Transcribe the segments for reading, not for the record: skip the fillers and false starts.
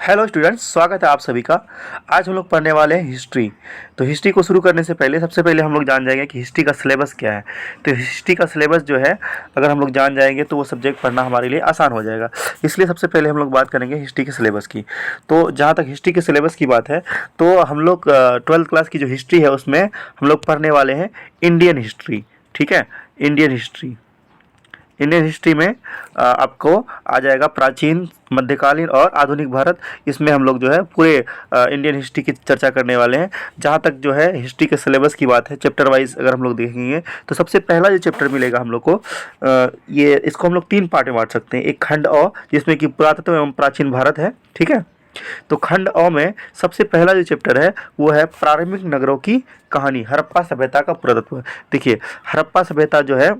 Hello students, स्वागत है आप सभी का। आज हम लोग पढ़ने वाले हैं हिस्ट्री। तो हिस्ट्री को शुरू करने से पहले सबसे पहले हम लोग जान जाएंगे कि हिस्ट्री का सिलेबस क्या है। तो हिस्ट्री का सिलेबस जो है, अगर हम लोग जान जाएंगे तो वो सब्जेक्ट पढ़ना हमारे लिए आसान हो जाएगा। इसलिए सबसे पहले हम लोग बात करेंगे हिस्ट्री के सिलेबस की। तो जहाँ तक हिस्ट्री के सिलेबस की बात है, तो हम लोग 12th क्लास की जो हिस्ट्री है उसमें हम लोग पढ़ने वाले हैं इंडियन हिस्ट्री। ठीक है, इंडियन हिस्ट्री। इंडियन हिस्ट्री में आपको आ जाएगा प्राचीन, मध्यकालीन और आधुनिक भारत। इसमें हम लोग जो है पूरे इंडियन हिस्ट्री की चर्चा करने वाले हैं। जहाँ तक जो है हिस्ट्री के सिलेबस की बात है, चैप्टर वाइज अगर हम लोग देखेंगे तो सबसे पहला जो चैप्टर मिलेगा हम लोग को, ये इसको हम लोग 3 पार्ट में बांट सकते हैं। एक खंड अ, जिसमें कि पुरातत्व एवं प्राचीन भारत है। ठीक है, तो खंड अ में सबसे पहला जो चैप्टर है वो है प्रारंभिक नगरों की कहानी, हड़प्पा सभ्यता का पुरातत्व। देखिए, हड़प्पा सभ्यता जो है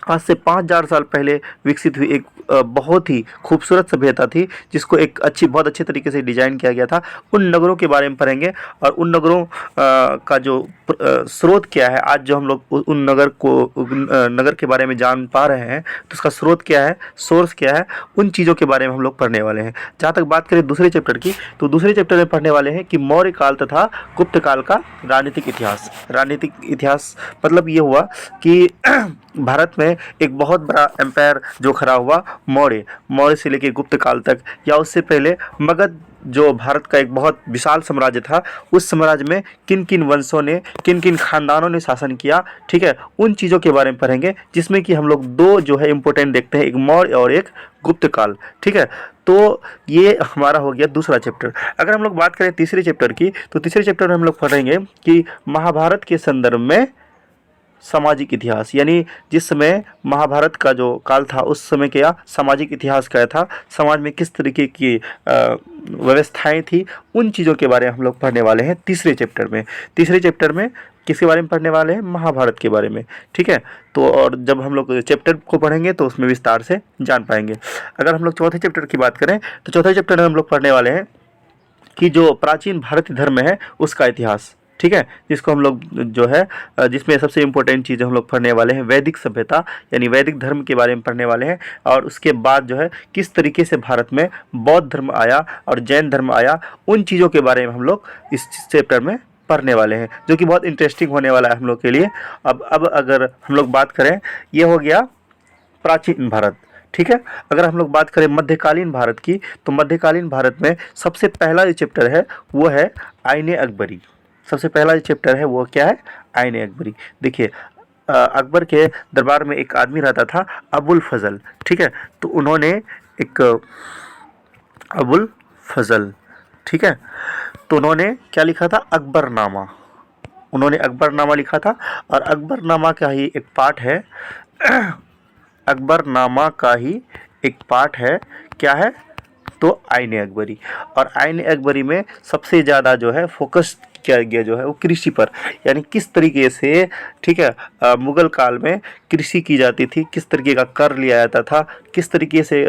आज से 5,000 साल पहले विकसित हुई एक बहुत ही खूबसूरत सभ्यता थी, जिसको एक बहुत अच्छे तरीके से डिजाइन किया गया था। उन नगरों के बारे में पढ़ेंगे और उन नगरों का जो स्रोत क्या है। आज जो हम लोग उन नगर के बारे में जान पा रहे हैं, तो उसका स्रोत क्या है, सोर्स क्या है, उन चीज़ों के बारे में हम लोग पढ़ने वाले हैं। जहाँ तक बात करें दूसरे चैप्टर की, तो दूसरे चैप्टर में पढ़ने वाले हैं कि मौर्य काल तथा गुप्त काल का राजनीतिक इतिहास। राजनीतिक इतिहास मतलब ये हुआ कि भारत में एक बहुत बड़ा एम्पायर जो खड़ा हुआ, मौर्य से लेकर गुप्त काल तक, या उससे पहले मगध जो भारत का एक बहुत विशाल साम्राज्य था, उस साम्राज्य में किन किन वंशों ने, किन किन खानदानों ने शासन किया। ठीक है, उन चीज़ों के बारे में पढ़ेंगे, जिसमें कि हम लोग 2 जो है इम्पोर्टेंट देखते हैं, एक मौर्य और एक गुप्त काल। ठीक है, तो ये हमारा हो गया दूसरा चैप्टर। अगर हम लोग बात करें तीसरे चैप्टर की, तो तीसरे चैप्टर में हम लोग पढ़ेंगे कि महाभारत के संदर्भ में सामाजिक इतिहास, यानी जिस समय महाभारत का जो काल था उस समय क्या सामाजिक इतिहास क्या था, समाज में किस तरीके की व्यवस्थाएं थी, उन चीज़ों के बारे में हम लोग पढ़ने वाले हैं तीसरे चैप्टर में। तीसरे चैप्टर में किसके बारे में पढ़ने वाले हैं, महाभारत के बारे में। ठीक है, तो और जब हम लोग चैप्टर को पढ़ेंगे तो उसमें विस्तार से जान पाएंगे। अगर हम लोग चौथे चैप्टर की बात करें, तो चौथे चैप्टर में हम लोग पढ़ने वाले हैं कि जो प्राचीन भारतीय धर्म है उसका इतिहास। ठीक है, जिसको हम लोग जो है जिसमें सबसे इम्पोर्टेंट चीज़ हम लोग पढ़ने वाले हैं वैदिक सभ्यता, यानी वैदिक धर्म के बारे में पढ़ने वाले हैं। और उसके बाद जो है किस तरीके से भारत में बौद्ध धर्म आया और जैन धर्म आया, उन चीज़ों के बारे में हम लोग इस चैप्टर में पढ़ने वाले हैं, जो कि बहुत इंटरेस्टिंग होने वाला है हम लोग के लिए। अब अगर हम लोग बात करें, ये हो गया प्राचीन भारत। ठीक है, अगर हम लोग बात करें मध्यकालीन भारत की, तो मध्यकालीन भारत में सबसे पहला जो चैप्टर है वो है आईने अकबरी। सबसे पहला जो चैप्टर है वो क्या है, आईने अकबरी। देखिए, अकबर के दरबार में एक आदमी रहता था, अबुल फजल। ठीक है, तो उन्होंने एक अबुल फजल, ठीक है, तो उन्होंने क्या लिखा था, अकबरनामा। उन्होंने अकबरनामा लिखा था, और अकबरनामा का ही एक पार्ट है अकबरनामा का ही एक पार्ट है, क्या है, तो आईने अकबरी। और आईने अकबरी में सबसे ज़्यादा जो है फोकस किया गया जो है वो कृषि पर, यानी किस तरीके से, ठीक है, मुगल काल में कृषि की जाती थी, किस तरीके का कर लिया जाता था, किस तरीके से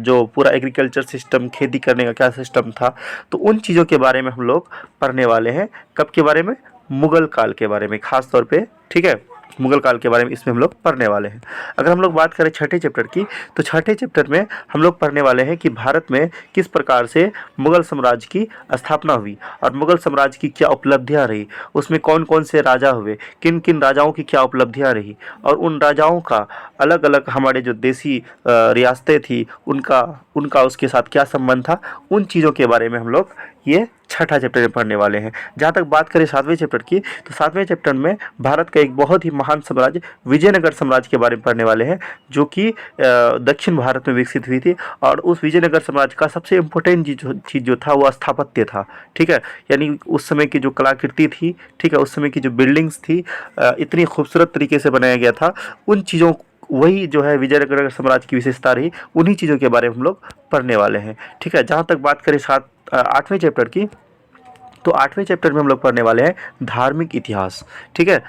जो पूरा एग्रीकल्चर सिस्टम, खेती करने का क्या सिस्टम था, तो उन चीज़ों के बारे में हम लोग पढ़ने वाले हैं। कब के बारे में, मुगल काल के बारे में खास तौर पे। ठीक है, मुगल काल के बारे में इसमें हम लोग पढ़ने वाले हैं। अगर हम लोग बात करें छठे चैप्टर की, तो छठे चैप्टर में हम लोग पढ़ने वाले हैं कि भारत में किस प्रकार से मुगल साम्राज्य की स्थापना हुई और मुगल साम्राज्य की क्या उपलब्धियां रही, उसमें कौन कौन से राजा हुए, किन किन राजाओं की क्या उपलब्धियां रही, और उन राजाओं का अलग अलग हमारे जो देसी रियासतें थी उनका उनका उसके साथ क्या संबंध था, उन चीज़ों के बारे में हम लोग ये छठा चैप्टर में पढ़ने वाले हैं। जहाँ तक बात करें सातवें चैप्टर की, तो सातवें चैप्टर में भारत का एक बहुत ही महान साम्राज्य विजयनगर साम्राज्य के बारे में पढ़ने वाले हैं, जो कि दक्षिण भारत में विकसित हुई थी। और उस विजयनगर साम्राज्य का सबसे इम्पोर्टेंट चीज़ जो था वो स्थापत्य था। ठीक है, यानी उस समय की जो कलाकृति थी, ठीक है, उस समय की जो बिल्डिंग्स थी, इतनी खूबसूरत तरीके से बनाया गया था, उन चीज़ों, वही जो है विजयनगर साम्राज्य की विशेषता रही, उन्हीं चीज़ों के बारे में हम लोग पढ़ने वाले हैं। ठीक है, जहाँ तक बात करें आठवें चैप्टर की, तो आठवें चैप्टर में हम लोग पढ़ने वाले हैं धार्मिक इतिहास। ठीक है,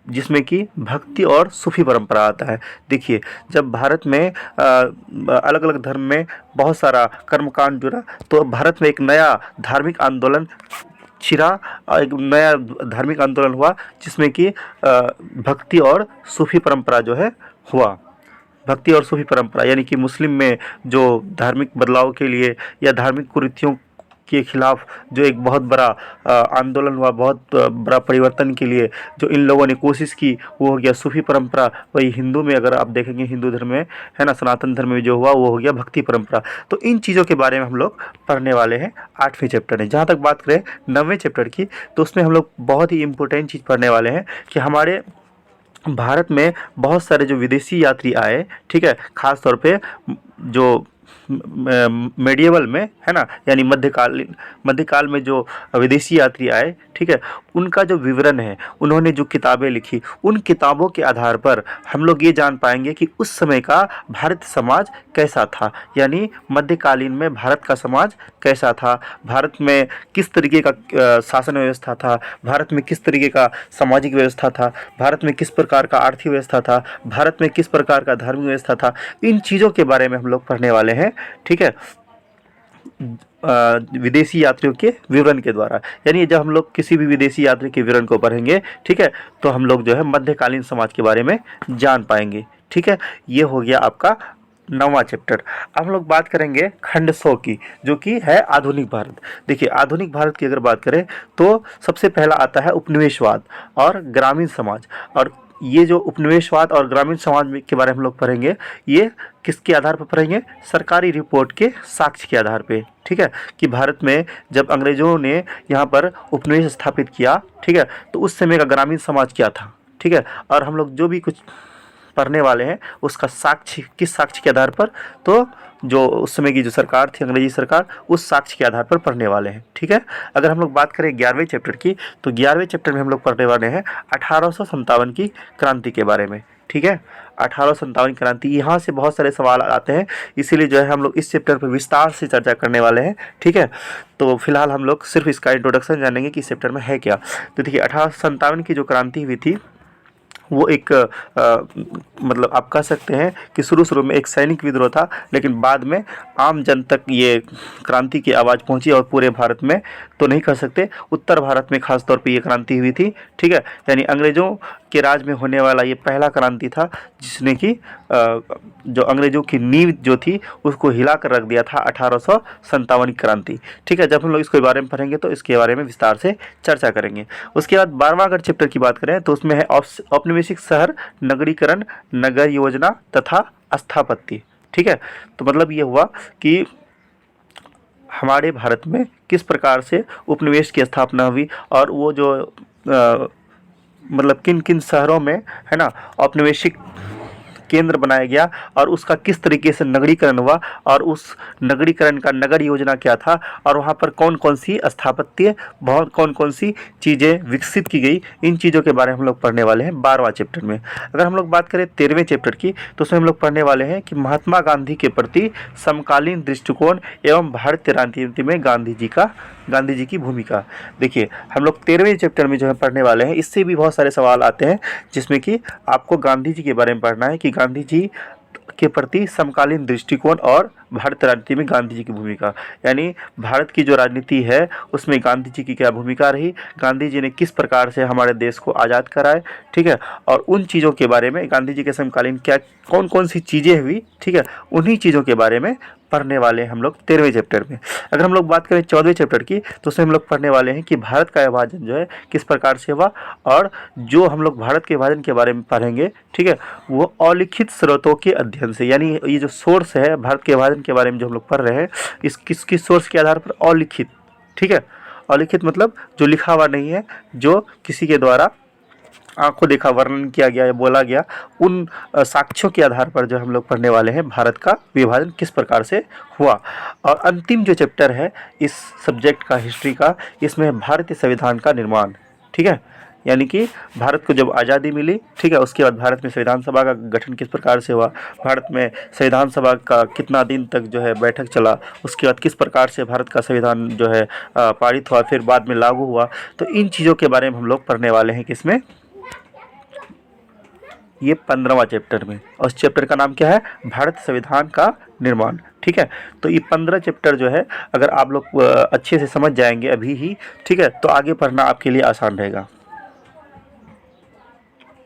जिसमें कि भक्ति और सूफी परंपरा आता है। देखिए, जब भारत में अलग अलग धर्म में बहुत सारा कर्मकांड जुड़ा, तो भारत में एक नया धार्मिक आंदोलन छिड़ा, एक नया धार्मिक आंदोलन हुआ, जिसमें कि भक्ति और सूफी परंपरा जो है हुआ। भक्ति और सूफी परंपरा, यानी कि मुस्लिम में जो धार्मिक बदलाव के लिए या धार्मिक कुरीतियों के खिलाफ जो एक बहुत बड़ा आंदोलन हुआ, बहुत बड़ा परिवर्तन के लिए जो इन लोगों ने कोशिश की, वो हो गया सूफी परंपरा। वही हिंदू में अगर आप देखेंगे, हिंदू धर्म में है ना, सनातन धर्म में जो हुआ वो हो गया भक्ति परंपरा। तो इन चीज़ों के बारे में हम लोग पढ़ने वाले हैं 8वें चैप्टर में। जहाँ तक बात करें 9वें चैप्टर की, तो उसमें हम लोग बहुत ही इंपॉर्टेंट चीज़ पढ़ने वाले हैं कि हमारे भारत में बहुत सारे जो विदेशी यात्री आए, ठीक है, ख़ास तौर पे जो मेडिएवल में है ना, यानी मध्यकाल में जो विदेशी यात्री आए, ठीक है, उनका जो विवरण है, उन्होंने जो किताबें लिखी, उन किताबों के आधार पर हम लोग ये जान पाएंगे कि उस समय का भारत समाज कैसा था, यानी मध्यकालीन में भारत का समाज कैसा था, भारत में किस तरीके का शासन व्यवस्था था, भारत में किस तरीके का सामाजिक व्यवस्था था, भारत में किस प्रकार का आर्थिक व्यवस्था था, भारत में किस प्रकार का धार्मिक व्यवस्था था। इन चीज़ों के बारे में हम लोग पढ़ने वाले हैं, ठीक है, विदेशी यात्रियों के विवरण के द्वारा। यानी जब हम लोग किसी भी विदेशी यात्री के विवरण को पढ़ेंगे, ठीक है, तो हम लोग जो है मध्यकालीन समाज के बारे में जान पाएंगे, ठीक है। ये हो गया आपका 9वां चैप्टर। अब हम लोग बात करेंगे खंड 100 की, जो कि है आधुनिक भारत। देखिए, आधुनिक भारत की अगर बात करें तो सबसे पहला आता है उपनिवेशवाद और ग्रामीण समाज। और ये जो उपनिवेशवाद और ग्रामीण समाज के बारे में हम लोग पढ़ेंगे, ये किसके आधार पर पढ़ेंगे? सरकारी रिपोर्ट के साक्ष्य के आधार पे, ठीक है, कि भारत में जब अंग्रेजों ने यहाँ पर उपनिवेश स्थापित किया, ठीक है, तो उस समय का ग्रामीण समाज क्या था, ठीक है। और हम लोग जो भी कुछ पढ़ने वाले हैं उसका साक्ष्य, किस साक्ष्य के आधार पर? तो जो उस समय की जो सरकार थी, अंग्रेजी सरकार, उस साक्ष्य के आधार पर पढ़ने वाले हैं, ठीक है। अगर हम लोग बात करें 11वें चैप्टर की, तो 11वें चैप्टर में हम लोग पढ़ने वाले हैं 1857 की क्रांति के बारे में, ठीक है। 1857 क्रांति, यहाँ से बहुत सारे सवाल आते हैं, इसीलिए जो है हम लोग इस चैप्टर पर विस्तार से चर्चा करने वाले हैं, ठीक है। तो फिलहाल हम लोग सिर्फ इसका इंट्रोडक्शन जानेंगे कि इस चैप्टर में है क्या। तो देखिए, 1857 की जो क्रांति हुई थी, वो एक मतलब आप कह सकते हैं कि शुरू में एक सैनिक विद्रोह था, लेकिन बाद में आम जन तक ये क्रांति की आवाज़ पहुंची। और पूरे भारत में तो नहीं कह सकते, उत्तर भारत में खास तौर पे ये क्रांति हुई थी, ठीक है। यानी अंग्रेज़ों के राज में होने वाला ये पहला क्रांति था जिसने कि जो अंग्रेज़ों की नींव जो थी उसको हिला कर रख दिया था, 1857 की क्रांति, ठीक है। जब हम लोग इसके बारे में पढ़ेंगे तो इसके बारे में विस्तार से चर्चा करेंगे। उसके बाद 12वां अगर चैप्टर की बात करें तो उसमें है औपनिवेशिक शहर, नगरीकरण, नगर योजना तथा स्थापत्य, ठीक है। तो मतलब ये हुआ कि हमारे भारत में किस प्रकार से उपनिवेश की स्थापना हुई, और वो जो मतलब किन किन शहरों में है ना औपनिवेशिक केंद्र बनाया गया, और उसका किस तरीके से नगरीकरण हुआ, और उस नगरीकरण का नगर योजना क्या था, और वहाँ पर कौन कौन सी स्थापत्य, बहुत कौन कौन सी चीज़ें विकसित की गई, इन चीज़ों के बारे में हम लोग पढ़ने वाले हैं 12वां चैप्टर में। अगर हम लोग बात करें 13वें चैप्टर की, तो उसमें हम लोग पढ़ने वाले हैं कि महात्मा गांधी के प्रति समकालीन दृष्टिकोण एवं भारतीय राजनीति में गांधी जी की भूमिका। देखिए, हम लोग 13वें चैप्टर में जो है पढ़ने वाले हैं, इससे भी बहुत सारे सवाल आते हैं, जिसमें कि आपको गांधी जी के बारे में पढ़ना है कि गांधी जी के प्रति समकालीन दृष्टिकोण और भारतीय राजनीति में गांधी जी की भूमिका। यानी भारत की जो राजनीति है उसमें गांधी जी की क्या भूमिका रही, गांधी जी ने किस प्रकार से हमारे देश को आज़ाद कराए, ठीक है। और उन चीज़ों के बारे में, गांधी जी के समकालीन क्या कौन कौन सी चीज़ें हुई, ठीक है, उन्हीं चीज़ों के बारे में पढ़ने वाले हैं हम लोग 13वें चैप्टर में। अगर हम लोग बात करें 14वें चैप्टर की, तो उसमें हम लोग पढ़ने वाले हैं कि भारत का विभाजन जो है किस प्रकार से हुआ, और जो हम लोग भारत के विभाजन के बारे में पढ़ेंगे, ठीक है, वो अलिखित स्रोतों के अध्ययन से। यानी ये जो सोर्स है भारत के विभाजन के बारे में जो हम लोग पढ़ रहे हैं, इस किस सोर्स के आधार पर? अलिखित, ठीक है। अलिखित मतलब जो लिखा हुआ नहीं है, जो किसी के द्वारा आंखों देखा वर्णन किया गया या बोला गया, उन साक्ष्यों के आधार पर जो हम लोग पढ़ने वाले हैं भारत का विभाजन किस प्रकार से हुआ। और अंतिम जो चैप्टर है इस सब्जेक्ट का, हिस्ट्री का, इसमें भारतीय संविधान का निर्माण, ठीक है। यानी कि भारत को जब आज़ादी मिली, ठीक है, उसके बाद भारत में संविधान सभा का गठन किस प्रकार से हुआ, भारत में संविधान सभा का कितना दिन तक जो है बैठक चला, उसके बाद किस प्रकार से भारत का संविधान जो है पारित हुआ, फिर बाद में लागू हुआ। तो इन चीज़ों के बारे में हम लोग पढ़ने वाले हैं किसमें? ये 15वां चैप्टर में। और उस चैप्टर का नाम क्या है? भारत संविधान का निर्माण, ठीक है। तो ये 15 चैप्टर जो है अगर आप लोग अच्छे से समझ जाएंगे अभी ही, ठीक है, तो आगे पढ़ना आपके लिए आसान रहेगा।